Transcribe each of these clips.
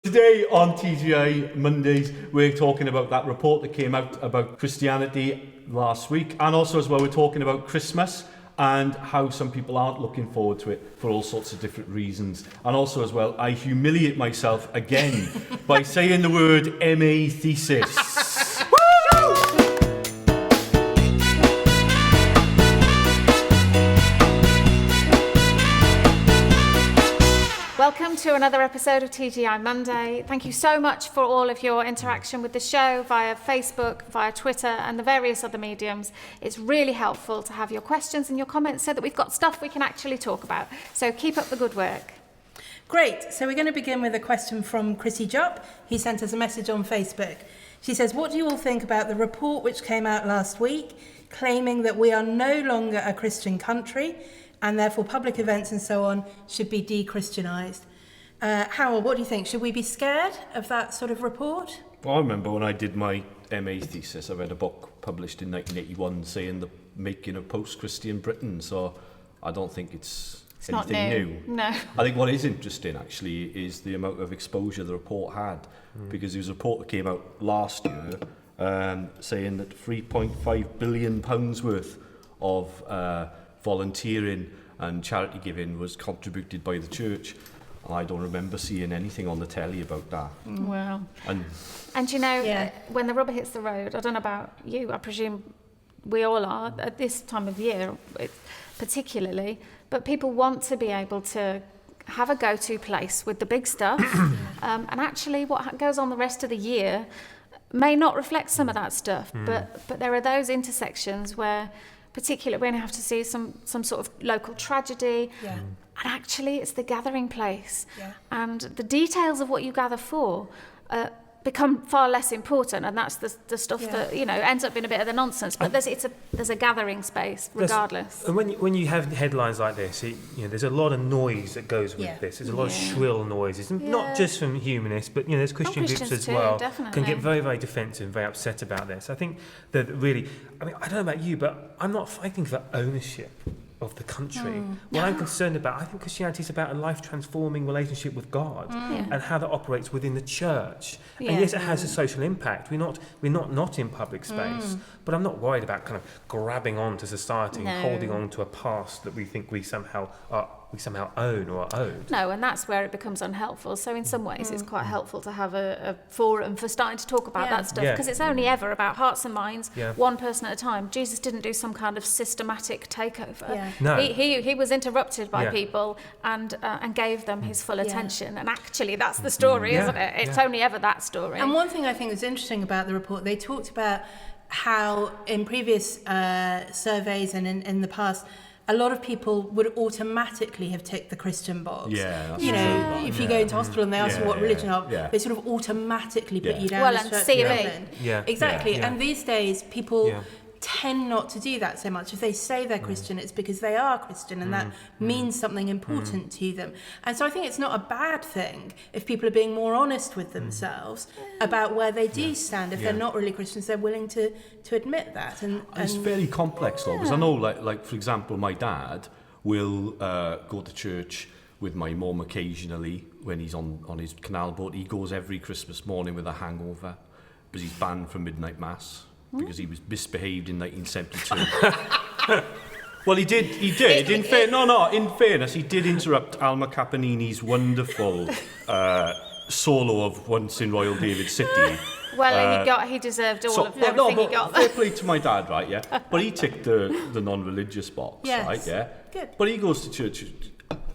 Today on TGI Mondays, we're talking about that report that came out about Christianity last week, and also as well we're talking about Christmas and how some people aren't looking forward to it for all sorts of different reasons. And also as well, I humiliate myself again by saying the word MA thesis. Welcome to another episode of TGI Monday. Thank you so much for all of your interaction with the show via Facebook, via Twitter and the various other mediums. It's really helpful to have your questions and your comments so that we've got stuff we can actually talk about. So keep up the good work. Great. So we're going to begin with a question from Chrissy Jupp. He sent us a message on Facebook. She says, what do you all think about the report which came out last week claiming that we are no longer a Christian country and therefore public events and so on should be de-Christianised? Howell, what do you think? Should we be scared of that sort of report? Well, I remember when I did my MA thesis, I read a book published in 1981 saying the making of post-Christian Britain, so I don't think it's anything not new. No. I think what is interesting actually is the amount of exposure the report had, because there was a report that came out last year saying that £3.5 billion worth of volunteering and charity giving was contributed by the church. I don't remember seeing anything on the telly about that. Well, and you know, when the rubber hits the road, I don't know about you, I presume we all are at this time of year particularly, but people want to be able to have a go-to place with the big stuff, and actually what goes on the rest of the year may not reflect some of that stuff, but there are those intersections where particularly when you have to see some sort of local tragedy, and actually it's the gathering place, and the details of what you gather for become far less important, and that's the stuff that ends up being a bit of the nonsense. But there's a gathering space regardless. And when you have headlines like this, there's a lot of noise that goes with this. There's a lot of shrill noises, and not just from humanists, but there's Christian groups as well. Definitely. Can get very, very defensive, very upset about this. I think that really, I don't know about you, but I'm not fighting for ownership of the country. What I'm concerned about, I think Christianity is about a life-transforming relationship with God and how that operates within the church. And yes, it has a social impact. We're not in public space, but I'm not worried about kind of grabbing onto society and holding on to a past that we think we somehow own or are owed. No, and that's where it becomes unhelpful. So in some ways it's quite helpful to have a forum for starting to talk about that stuff, because it's only ever about hearts and minds, one person at a time. Jesus didn't do some kind of systematic takeover. No. He was interrupted by people and gave them his full attention. And actually that's the story, isn't it? It's only ever that story. And one thing I think was interesting about the report, they talked about how in previous surveys and in the past, a lot of people would automatically have ticked the Christian box. If you go into hospital and they ask you what religion are, they sort of automatically put you down as church relevant. Exactly. And these days, people tend not to do that so much. If they say they're Christian, it's because they are Christian, and that means something important to them. And so I think it's not a bad thing if people are being more honest with themselves about where they do stand. If they're not really Christians, they're willing to admit that. And it's very complex though, because I know, like for example, my dad will go to church with my mum occasionally when he's on his canal boat. He goes every Christmas morning with a hangover because he's banned from midnight mass because he was misbehaved in 1972. Well, he did. In fairness, he did interrupt Alma Caponini's wonderful solo of Once in Royal David City. Well, he deserved everything he got. Fair play to my dad, right? Yeah, but he ticked the non-religious box, right? Yeah, good. But he goes to church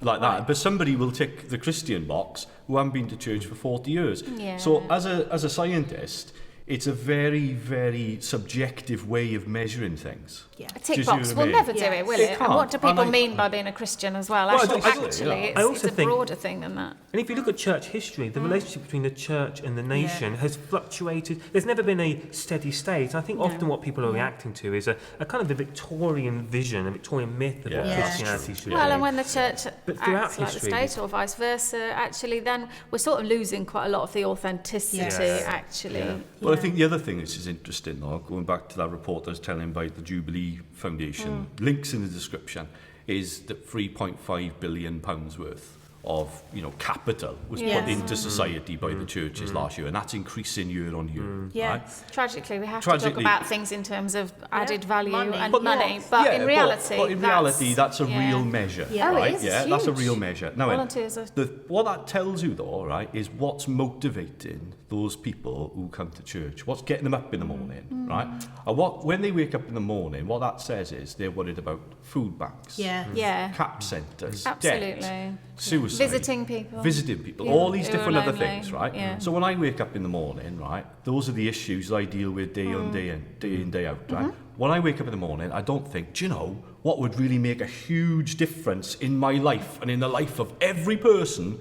like that. But somebody will tick the Christian box who haven't been to church for 40 years. Yeah. So as a scientist, it's a very, very subjective way of measuring things. Yeah. A tick box will never do it, will it? And what do people mean by being a Christian as well? It's a broader thing than that. And if you look at church history, the relationship between the church and the nation has fluctuated. There's never been a steady state. And I think often what people are reacting to is a kind of the Victorian vision, a Victorian myth of what Christianity should be. Well, and when the church acts like the state or vice versa, actually then we're sort of losing quite a lot of the authenticity, actually. Yeah. Well, I think the other thing which is interesting, though, going back to that report I was telling about the Jubilee Foundation, links in the description, is that £3.5 billion worth of capital was put into society by the churches last year, and that's increasing year on year. Right? Tragically, we have to talk about things in terms of added value and money, but in reality, that's a real measure, right? It is. Yeah, It's that's a huge. real measure. Now, volunteers are... what that tells you, though, right, is what's motivating those people who come to church. What's getting them up in the morning, right? And when they wake up in the morning, what that says is they're worried about food banks, cap centres, debt, suicide, visiting people, all these different other things, right? Yeah. So when I wake up in the morning, right, those are the issues I deal with day in, day out, right? When I wake up in the morning, I don't think, do you know what would really make a huge difference in my life and in the life of every person?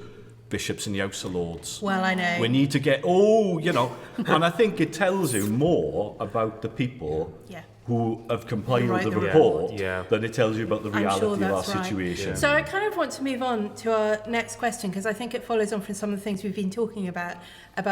Bishops in the House of Lords. Well, I know. We need to get, and I think it tells you more about the people who have compiled the report than it tells you about the reality of our situation. Yeah. So I kind of want to move on to our next question, because I think it follows on from some of the things we've been talking about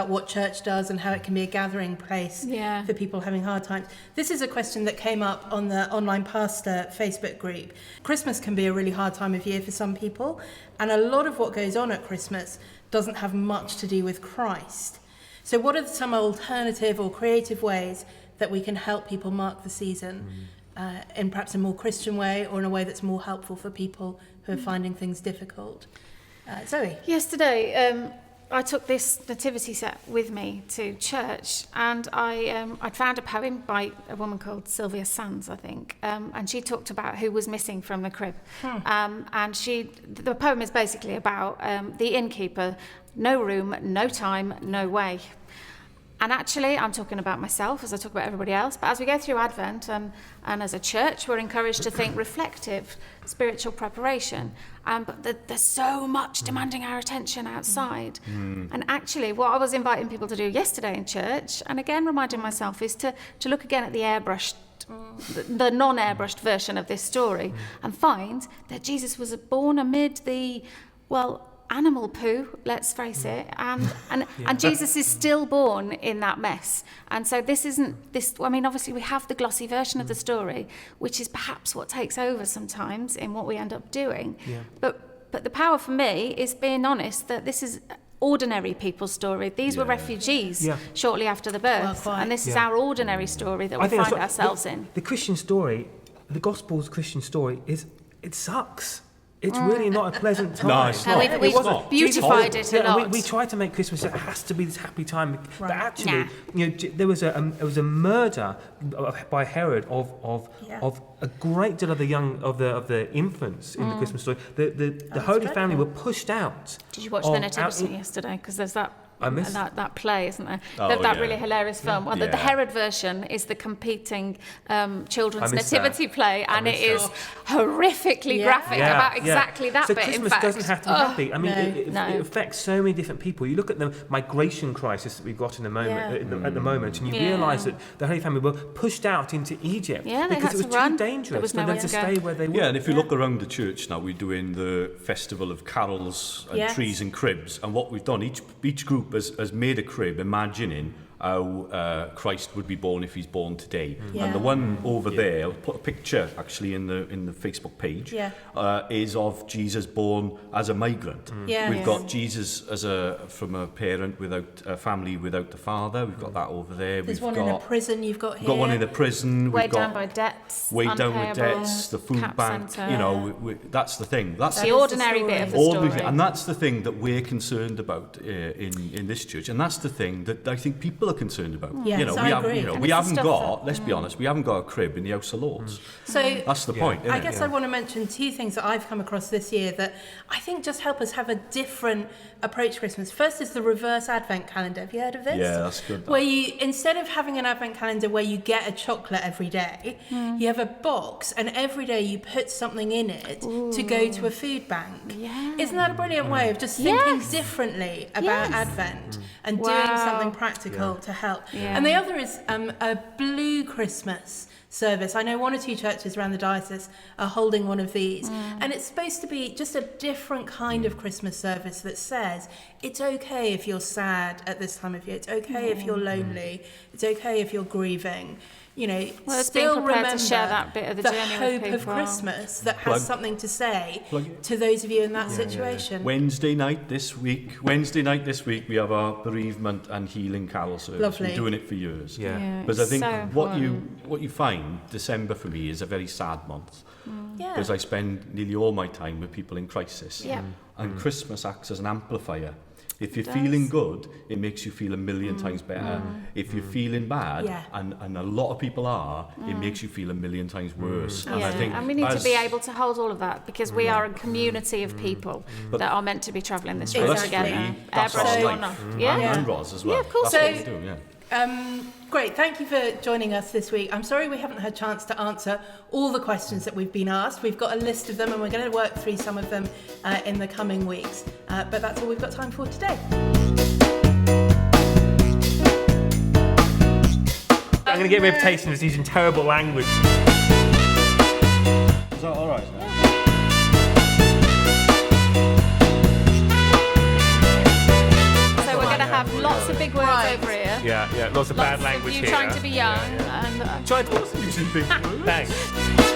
what church does and how it can be a gathering place for people having hard times. This is a question that came up on the Online Pastor Facebook group. Christmas can be a really hard time of year for some people, and a lot of what goes on at Christmas doesn't have much to do with Christ. So what are some alternative or creative ways that we can help people mark the season in perhaps a more Christian way, or in a way that's more helpful for people who are finding things difficult? Zoe? Yesterday, I took this nativity set with me to church, and I'd found a poem by a woman called Sylvia Sands, I think, and she talked about who was missing from the crib. And the poem is basically about the innkeeper, no room, no time, no way. And actually, I'm talking about myself as I talk about everybody else, but as we go through Advent and as a church, we're encouraged to think reflective, spiritual preparation. But there's so much demanding our attention outside. And actually, what I was inviting people to do yesterday in church, and again reminding myself, is to look again at the airbrushed, the non-airbrushed version of this story, and find that Jesus was born amid the, animal poo, let's face it, and Jesus is still born in that mess. And so obviously we have the glossy version of the story, which is perhaps what takes over sometimes in what we end up doing. But the power for me is being honest that this is ordinary people's story. These were refugees shortly after the birth, and this is our ordinary story that we find ourselves in. The Christian story, the Gospel's Christian story, it sucks. It's really not a pleasant time. No, it's not. We've beautified it a lot. We try to make Christmas, it has to be this happy time. Right. But actually, there was a murder by Herod of a great deal of the infants in the Christmas story. The Holy Family were pushed out. Did you watch the Nativity yesterday? Because there's that play, isn't there? That really hilarious film. Well, the Herod version is the competing children's nativity play, and it is horrifically graphic about exactly that so bit. Christmas doesn't have to be happy. I mean, it affects so many different people. You look at the migration crisis that we've got in the moment, at the moment, and you realise that the Holy Family were pushed out into Egypt because it was too dangerous for them to stay where they were. Yeah, and if you look around the church now, we're doing the Festival of Carols and Trees and Cribs, and what we've done, each group has made a crib imagining how Christ would be born if he's born today. And the one over there, I'll put a picture actually in the Facebook page, is of Jesus born as a migrant. We've got Jesus from a parent without a family without the father. We've got that over there. There's one in a prison you've got here. We've got one in a prison. Weighed down by debts. Weighed down with debts, the food bank. Center. That's the thing. That's the ordinary bit of the story. And that's the thing that we're concerned about in this church. And that's the thing that I think people are concerned about. Yes, I agree. We haven't got, let's be honest, we haven't got a crib in the House of Lords. So that's the point. I guess I want to mention two things that I've come across this year that I think just help us have a different approach to Christmas. First is the reverse Advent calendar. Have you heard of this? Yeah, that's good. Where you, instead of having an Advent calendar where you get a chocolate every day, you have a box, and every day you put something in it to go to a food bank. Isn't that a brilliant way of just thinking differently about Advent and doing something practical to help? And the other is a Blue Christmas service. I know one or two churches around the diocese are holding one of these, and it's supposed to be just a different kind of Christmas service that says it's okay if you're sad at this time of year, it's okay if you're lonely, it's okay if you're grieving. Well, it's still being prepared remember to share that bit of the journey with hope of people. Christmas that has something to say to those of you in that situation. Wednesday night this week, we have our bereavement and healing carol service. Lovely. We're doing it for years. Yeah. Because I think so what you find, December for me is a very sad month. Yeah. Because I spend nearly all my time with people in crisis. Yeah. And Christmas acts as an amplifier. If you're does. feeling good, it makes you feel a million times better. If you're feeling bad, and a lot of people are, it makes you feel a million times worse. And I think and we need to be able to hold all of that because we are a community of people that are meant to be travelling this road together. That's our Airbrush or life. not. And Roz as well. Yeah, of course. That's what we do, Great, thank you for joining us this week. I'm sorry we haven't had a chance to answer all the questions that we've been asked. We've got a list of them and we're going to work through some of them in the coming weeks. But that's all we've got time for today. I'm going to get a reputation as using terrible language. Is that all right? So we're going to have lots of big words over here. Yeah, lots of bad language you here. trying to be young and Trying to using big words. Thanks.